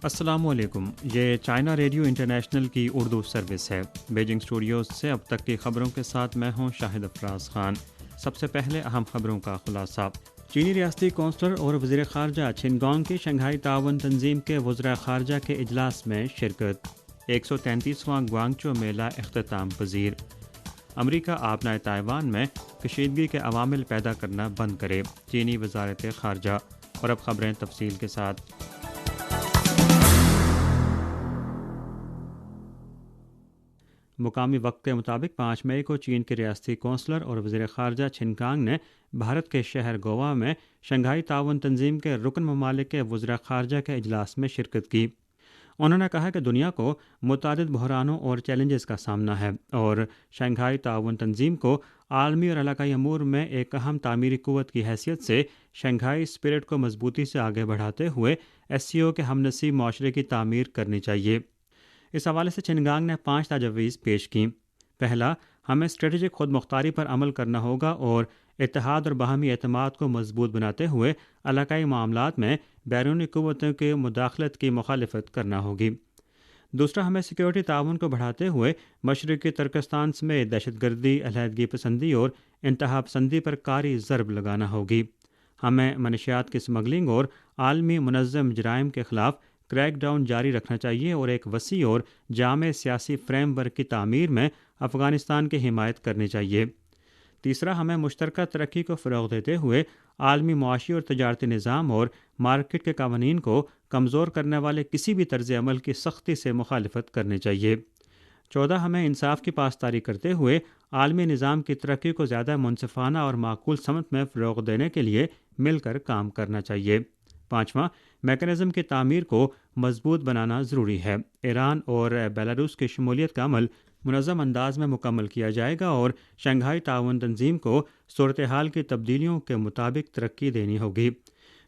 السلام علیکم، یہ چائنا ریڈیو انٹرنیشنل کی اردو سروس ہے۔ بیجنگ اسٹوڈیوز سے اب تک کی خبروں کے ساتھ میں ہوں شاہد افراز خان۔ سب سے پہلے اہم خبروں کا خلاصہ۔ چینی ریاستی کونسلر اور وزیر خارجہ چھن گانگ کی شنگھائی تعاون تنظیم کے وزراء خارجہ کے اجلاس میں شرکت۔ 133واں گوانگچو میلہ اختتام پذیر۔ امریکہ آبنائے تائیوان میں کشیدگی کے عوامل پیدا کرنا بند کرے، چینی وزارت خارجہ۔ اور اب خبریں تفصیل کے ساتھ۔ مقامی وقت کے مطابق 5 مئی کو چین کے ریاستی کونسلر اور وزیر خارجہ چھن گانگ نے بھارت کے شہر گوا میں شنگھائی تعاون تنظیم کے رکن ممالک کے وزراء خارجہ کے اجلاس میں شرکت کی۔ انہوں نے کہا کہ دنیا کو متعدد بحرانوں اور چیلنجز کا سامنا ہے اور شنگھائی تعاون تنظیم کو عالمی اور علاقائی امور میں ایک اہم تعمیری قوت کی حیثیت سے شنگھائی اسپرٹ کو مضبوطی سے آگے بڑھاتے ہوئے SCO کے ہم نسب معاشرے کی تعمیر کرنی چاہیے۔ اس حوالے سے چھن گانگ نے 5 تجاویز پیش کیں۔ پہلا، ہمیں اسٹریٹجک خود مختاری پر عمل کرنا ہوگا اور اتحاد اور باہمی اعتماد کو مضبوط بناتے ہوئے علاقائی معاملات میں بیرونی قوتوں کی مداخلت کی مخالفت کرنا ہوگی۔ دوسرا، ہمیں سیکیورٹی تعاون کو بڑھاتے ہوئے مشرقی ترکستان سمیت دہشت گردی، علیحدگی پسندی اور انتہا پسندی پر کاری ضرب لگانا ہوگی۔ ہمیں منشیات کی اسمگلنگ اور عالمی منظم جرائم کے خلاف کریک ڈاؤن جاری رکھنا چاہیے اور ایک وسیع اور جامع سیاسی فریم ورک کی تعمیر میں افغانستان کی حمایت کرنی چاہیے۔ تیسرا، ہمیں مشترکہ ترقی کو فروغ دیتے ہوئے عالمی معاشی اور تجارتی نظام اور مارکیٹ کے قوانین کو کمزور کرنے والے کسی بھی طرز عمل کی سختی سے مخالفت کرنی چاہیے۔ چوتھا، ہمیں انصاف کی پاسداری کرتے ہوئے عالمی نظام کی ترقی کو زیادہ منصفانہ اور معقول سمت میں فروغ دینے کے لیے مل کر کام کرنا چاہیے۔ پانچواں، میکانزم کی تعمیر کو مضبوط بنانا ضروری ہے۔ ایران اور بیلاروس کی شمولیت کا عمل منظم انداز میں مکمل کیا جائے گا اور شنگھائی تعاون تنظیم کو صورتحال کی تبدیلیوں کے مطابق ترقی دینی ہوگی۔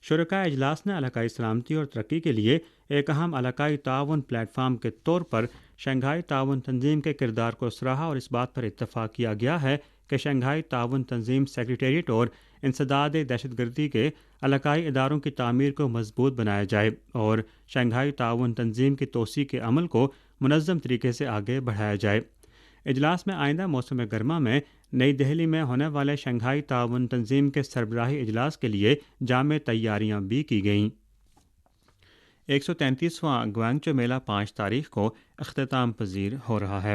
شرکائے اجلاس نے علاقائی سلامتی اور ترقی کے لیے ایک اہم علاقائی تعاون پلیٹ فارم کے طور پر شنگھائی تعاون تنظیم کے کردار کو سراہا اور اس بات پر اتفاق کیا گیا ہے کہ شنگھائی تعاون تنظیم سیکریٹریٹ اور انسداد دہشت گردی کے علاقائی اداروں کی تعمیر کو مضبوط بنایا جائے اور شنگھائی تعاون تنظیم کی توسیع کے عمل کو منظم طریقے سے آگے بڑھایا جائے۔ اجلاس میں آئندہ موسم گرما میں نئی دہلی میں ہونے والے شنگھائی تعاون تنظیم کے سربراہی اجلاس کے لیے جامع تیاریاں بھی کی گئیں۔ 133واں گوانگچو میلہ 5 تاریخ کو اختتام پذیر ہو رہا ہے۔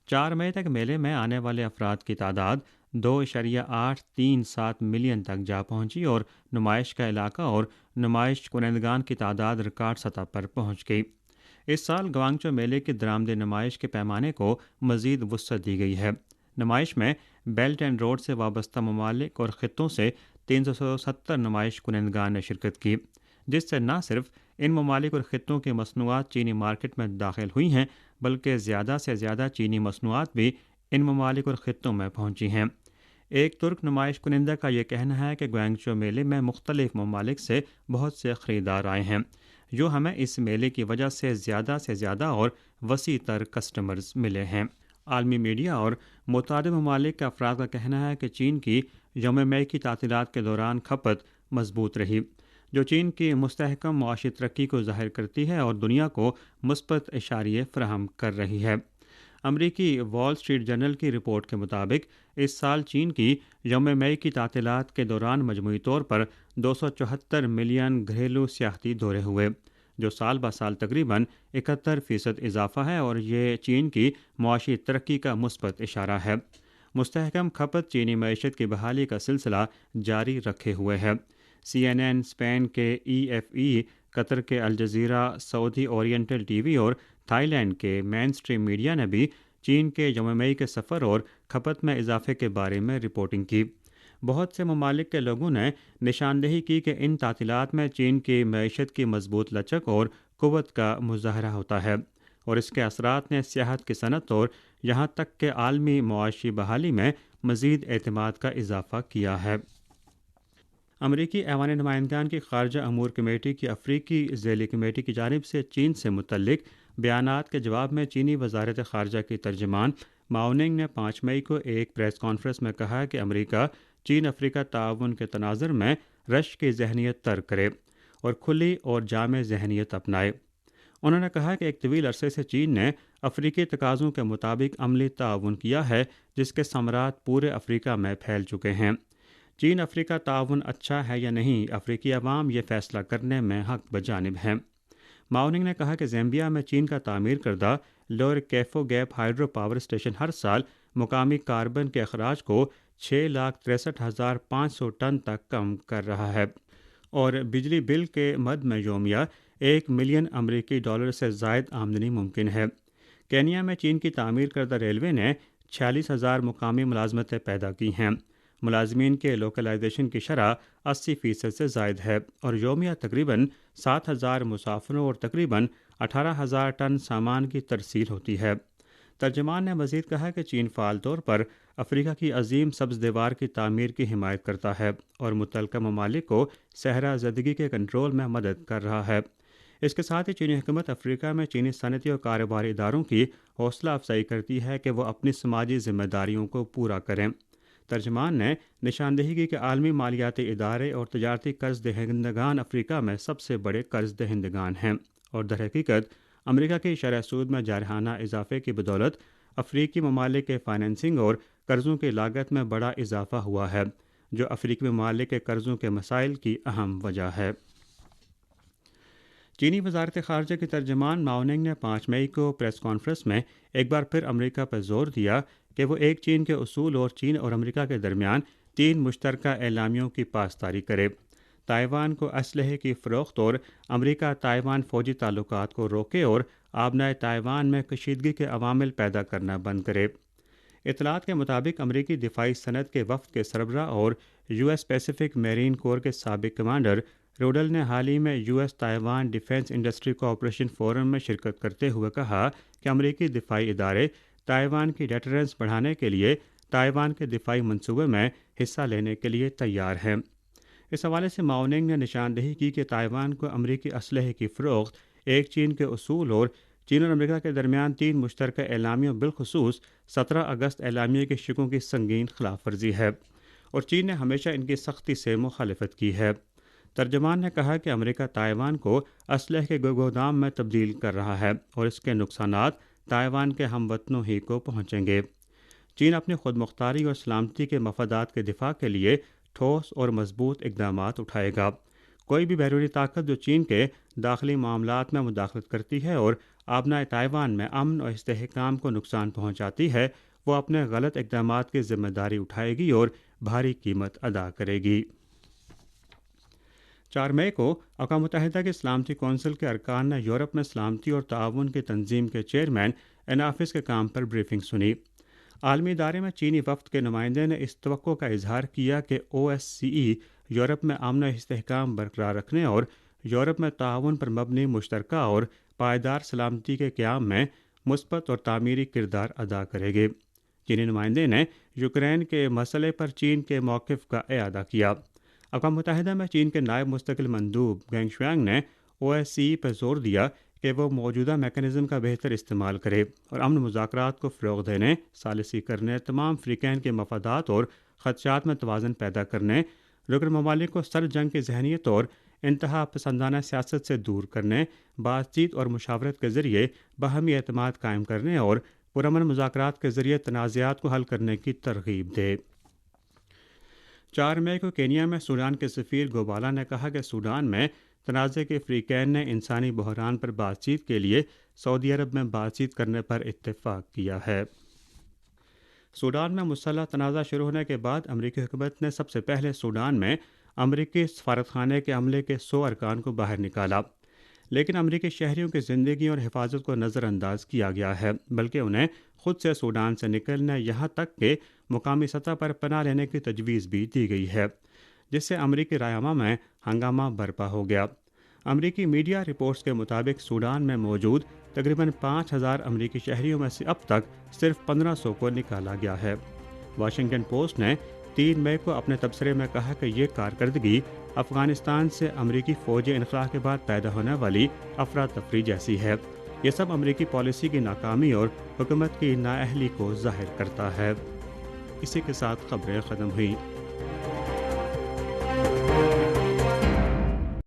4 مئی تک میلے میں آنے والے افراد کی تعداد 2.837 ملین تک جا پہنچی اور نمائش کا علاقہ اور نمائش کنندگان کی تعداد ریکارڈ سطح پر پہنچ گئی۔ اس سال گوانگچو میلے کی درآمد نمائش کے پیمانے کو مزید وسعت دی گئی ہے۔ نمائش میں بیلٹ اینڈ روڈ سے وابستہ ممالک اور خطوں سے 370 نمائش کنندگان نے شرکت کی، جس سے نہ صرف ان ممالک اور خطوں کی مصنوعات چینی مارکیٹ میں داخل ہوئی ہیں بلکہ زیادہ سے زیادہ چینی مصنوعات بھی ان ممالک اور خطوں میں پہنچی ہیں۔ ایک ترک نمائش کنندہ کا یہ کہنا ہے کہ گوانگچو میلے میں مختلف ممالک سے بہت سے خریدار آئے ہیں، جو ہمیں اس میلے کی وجہ سے زیادہ اور وسیع تر کسٹمرز ملے ہیں۔ عالمی میڈیا اور متعدد ممالک کے افراد کا کہنا ہے کہ چین کی یوم مئی کی تعطیلات کے دوران کھپت مضبوط رہی، جو چین کی مستحکم معاشی ترقی کو ظاہر کرتی ہے اور دنیا کو مثبت اشاریے فراہم کر رہی ہے۔ امریکی وال اسٹریٹ جرنل کی رپورٹ کے مطابق اس سال چین کی یوم مئی کی تعطیلات کے دوران مجموعی طور پر 274 ملین گھریلو سیاحتی دورے ہوئے، جو سال بہ سال تقریباً 71% اضافہ ہے اور یہ چین کی معاشی ترقی کا مثبت اشارہ ہے۔ مستحکم کھپت چینی معیشت کی بحالی کا سلسلہ جاری رکھے ہوئے ہے۔ CNN، اسپین کے EFE، قطر کے الجزیرہ، سعودی اورینٹل TV اور تھائی لینڈ کے مین اسٹریم میڈیا نے بھی چین کے یوم مئی کے سفر اور کھپت میں اضافے کے بارے میں رپورٹنگ کی۔ بہت سے ممالک کے لوگوں نے نشاندہی کی کہ ان تعطیلات میں چین کی معیشت کی مضبوط لچک اور قوت کا مظاہرہ ہوتا ہے اور اس کے اثرات نے سیاحت کی صنعت اور یہاں تک کہ عالمی معاشی بحالی میں مزید اعتماد کا اضافہ کیا ہے۔ امریکی ایوان نمائندگان کی خارجہ امور کمیٹی کی افریقی ذیلی کمیٹی کی جانب سے چین سے متعلق بیانات کے جواب میں چینی وزارت خارجہ کی ترجمان ماؤننگ نے 5 مئی کو ایک پریس کانفرنس میں کہا کہ امریکہ چین افریقہ تعاون کے تناظر میں رشک کی ذہنیت ترک کرے اور کھلی اور جامع ذہنیت اپنائے۔ انہوں نے کہا کہ ایک طویل عرصے سے چین نے افریقی تقاضوں کے مطابق عملی تعاون کیا ہے، جس کے ثمرات پورے افریقہ میں پھیل چکے ہیں۔ چین افریقہ تعاون اچھا ہے یا نہیں، افریقی عوام یہ فیصلہ کرنے میں حق بجانب ہیں۔ ماؤننگ نے کہا کہ زیمبیا میں چین کا تعمیر کردہ lower Kafue gap hydropower station ہر سال مقامی کاربن کے اخراج کو 6,63,500 ٹن تک کم کر رہا ہے اور بجلی بل کے مد میں یومیہ $1 ملین امریکی سے زائد آمدنی ممکن ہے۔ کینیا میں چین کی تعمیر کردہ ریلوے نے 46,000 مقامی ملازمتیں پیدا کی ہیں۔ ملازمین کے لوکلائزیشن کی شرح 80% سے زائد ہے اور یومیہ تقریباً 7,000 مسافروں اور تقریباً 18,000 ٹن سامان کی ترسیل ہوتی ہے۔ ترجمان نے مزید کہا کہ چین فعال طور پر افریقہ کی عظیم سبز دیوار کی تعمیر کی حمایت کرتا ہے اور متعلقہ ممالک کو صحرا زدگی کے کنٹرول میں مدد کر رہا ہے۔ اس کے ساتھ ہی چینی حکومت افریقہ میں چینی صنعتی اور کاروباری اداروں کی حوصلہ افزائی کرتی ہے کہ وہ اپنی سماجی ذمہ داریوں کو پورا کریں۔ ترجمان نے نشاندہی کی کہ عالمی مالیاتی ادارے اور تجارتی قرض دہندگان افریقہ میں سب سے بڑے قرض دہندگان ہیں اور در حقیقت امریکہ کی شرح سود میں جارحانہ اضافے کی بدولت افریقی ممالک کے فائنینسنگ اور قرضوں کی لاگت میں بڑا اضافہ ہوا ہے، جو افریقی ممالک کے قرضوں کے مسائل کی اہم وجہ ہے۔ چینی وزارت خارجہ کی ترجمان ماؤننگ نے 5 مئی کو پریس کانفرنس میں ایک بار پھر امریکہ پر زور دیا کہ وہ ایک چین کے اصول اور چین اور امریکہ کے درمیان 3 مشترکہ اعلامیوں کی پاسداری کرے۔ تائیوان کو اسلحے کی فروخت اور امریکہ تائیوان فوجی تعلقات کو روکے اور آبنائے تائیوان میں کشیدگی کے عوامل پیدا کرنا بند کرے۔ اطلاعات کے مطابق امریکی دفاعی صنعت کے وفد کے سربراہ اور یو ایس پیسیفک میرین کور کے سابق کمانڈر روڈل نے حال ہی میں U S Taiwan defence industry cooperation forum میں شرکت کرتے ہوئے کہا کہ امریکی دفاعی ادارے تائیوان کی ڈیٹرنس بڑھانے کے لیے تائیوان کے دفاعی منصوبے میں حصہ لینے کے لیے تیار ہیں۔ اس حوالے سے ماؤننگ نے نشاندہی کی کہ تائیوان کو امریکی اسلحے کی فروخت، ایک چین کے اصول اور چین اور امریکہ کے درمیان 3 مشترکہ اعلامیوں بالخصوص 17 اگست اعلامیے کے شقوں کی سنگین خلاف ورزی ہے اور چین نے ہمیشہ ان کی سختی سے مخالفت کی ہے۔ ترجمان نے کہا کہ امریکہ تائیوان کو اسلحے کے گودام میں تبدیل کر رہا ہے اور اس کے نقصانات تائیوان کے ہم وطنوں ہی کو پہنچیں گے۔ چین اپنی خود مختاری اور سلامتی کے مفادات کے دفاع کے لیے ٹھوس اور مضبوط اقدامات اٹھائے گا۔ کوئی بھی بیرونی طاقت جو چین کے داخلی معاملات میں مداخلت کرتی ہے اور آبنائے تائیوان میں امن اور استحکام کو نقصان پہنچاتی ہے، وہ اپنے غلط اقدامات کی ذمہ داری اٹھائے گی اور بھاری قیمت ادا کرے گی۔ 4 مئی کو اقوام متحدہ کی سلامتی کونسل کے ارکان نے یورپ میں سلامتی اور تعاون کی تنظیم کے چیئرمین انافس کے کام پر بریفنگ سنی۔ عالمی ادارے میں چینی وفد کے نمائندے نے اس توقع کا اظہار کیا کہ OSCE یورپ میں امن و استحکام برقرار رکھنے اور یورپ میں تعاون پر مبنی مشترکہ اور پائیدار سلامتی کے قیام میں مثبت اور تعمیری کردار ادا کرے گی۔ چینی نمائندے نے یوکرین کے مسئلے پر چین کے موقف کا اعادہ کیا۔ اقوام متحدہ میں چین کے نائب مستقل مندوب گینگ شوانگ نے OSCE پر زور دیا کہ وہ موجودہ میکانزم کا بہتر استعمال کرے اور امن مذاکرات کو فروغ دینے، ثالثی کرنے، تمام فریقین کے مفادات اور خدشات میں توازن پیدا کرنے، رکن ممالک کو سر جنگ کی ذہنیت اور انتہا پسندانہ سیاست سے دور کرنے، بات چیت اور مشاورت کے ذریعے باہمی اعتماد قائم کرنے اور پرامن مذاکرات کے ذریعے تنازعات کو حل کرنے کی ترغیب دے۔ 4 مئی کو کینیا میں سوڈان کے سفیر گوبالا نے کہا کہ سوڈان میں تنازع کے فریقین نے انسانی بحران پر بات چیت کے لیے سعودی عرب میں بات چیت کرنے پر اتفاق کیا ہے۔ سوڈان میں مسلح تنازع شروع ہونے کے بعد امریکی حکومت نے سب سے پہلے سوڈان میں امریکی سفارتخانے کے عملے کے 100 ارکان کو باہر نکالا، لیکن امریکی شہریوں کی زندگی اور حفاظت کو نظر انداز کیا گیا ہے، بلکہ انہیں خود سے سوڈان سے نکلنے یہاں تک کہ مقامی سطح پر پناہ لینے کی تجویز بھی دی گئی ہے، جس سے امریکی رائے میں ہنگامہ برپا ہو گیا۔ امریکی میڈیا رپورٹس کے مطابق سوڈان میں موجود تقریباً 5,000 امریکی شہریوں میں سے اب تک صرف 1,500 کو نکالا گیا ہے۔ واشنگٹن پوسٹ نے 3 مئی کو اپنے تبصرے میں کہا کہ یہ کارکردگی افغانستان سے امریکی فوجی انخلا کے بعد پیدا ہونے والی افراتفری جیسی ہے۔ یہ سب امریکی پالیسی کی ناکامی اور حکومت کی نااہلی کو ظاہر کرتا ہے۔ اسی کے ساتھ خبریں ختم ہوئیں۔